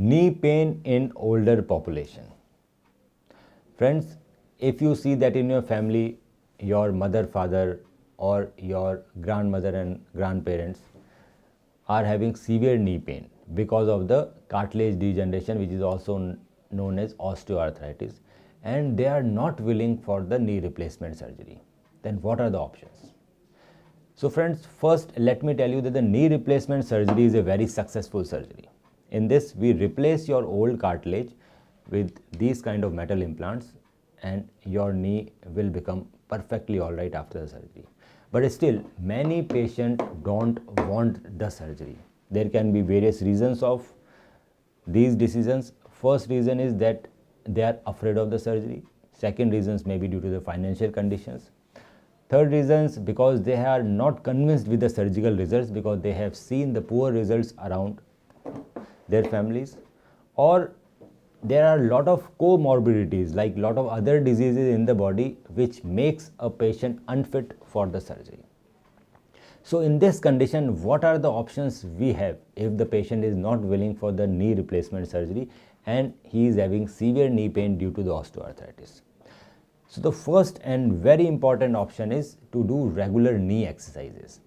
Knee pain in older population. Friends, if you see that in your family, your mother, father, or your grandmother and grandparents are having severe knee pain because of the cartilage degeneration, which is also known as osteoarthritis, and they are not willing for the knee replacement surgery, then what are the options? So friends, first let me tell you that the knee replacement surgery is a very successful surgery. In this, we replace your old cartilage with these kind of metal implants and your knee will become perfectly alright after the surgery. But still, many patients don't want the surgery. There can be various reasons of these decisions. First reason is that they are afraid of the surgery. Second reasons may be due to the financial conditions. Third reasons because they are not convinced with the surgical results because they have seen the poor results around their families, or there are a lot of comorbidities like lot of other diseases in the body which makes a patient unfit for the surgery. So in this condition, what are the options we have if the patient is not willing for the knee replacement surgery and he is having severe knee pain due to the osteoarthritis? So the first and very important option is to do regular knee exercises.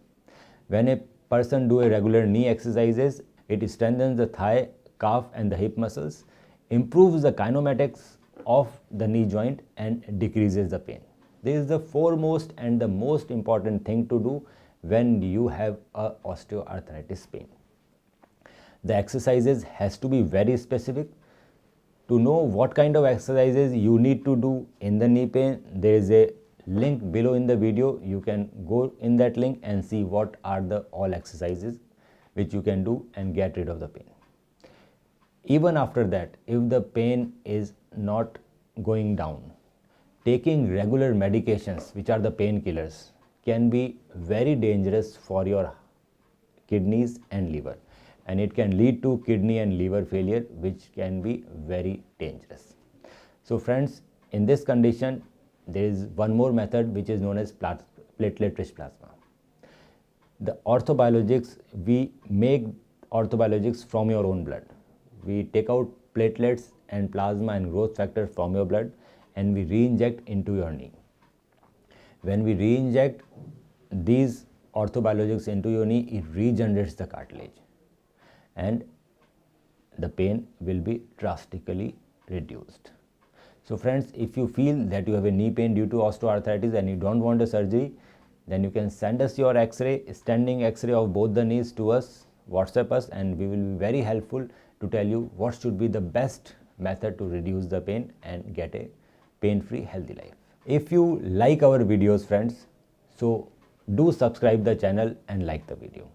When a person do a regular knee exercises, it strengthens the thigh, calf and the hip muscles, improves the kinematics of the knee joint and decreases the pain. This is the foremost and the most important thing to do when you have a osteoarthritis pain. The exercises has to be very specific. To know what kind of exercises you need to do in the knee pain, there is a link below in the video. You can go in that link and see what are the all exercises which you can do and get rid of the pain. Even after that, if the pain is not going down, taking regular medications, which are the painkillers, can be very dangerous for your kidneys and liver, and it can lead to kidney and liver failure, which can be very dangerous. So friends, in this condition, there is one more method which is known as platelet-rich plasma. The orthobiologics, we make orthobiologics from your own blood. We take out platelets and plasma and growth factor from your blood and we re-inject into your knee. When we re-inject these orthobiologics into your knee, it regenerates the cartilage and the pain will be drastically reduced. So friends, if you feel that you have a knee pain due to osteoarthritis and you don't want a surgery, then you can send us your x-ray, standing x-ray of both the knees to us, WhatsApp us, and we will be very helpful to tell you what should be the best method to reduce the pain and get a pain-free healthy life. If you like our videos friends, so do subscribe the channel and like the video.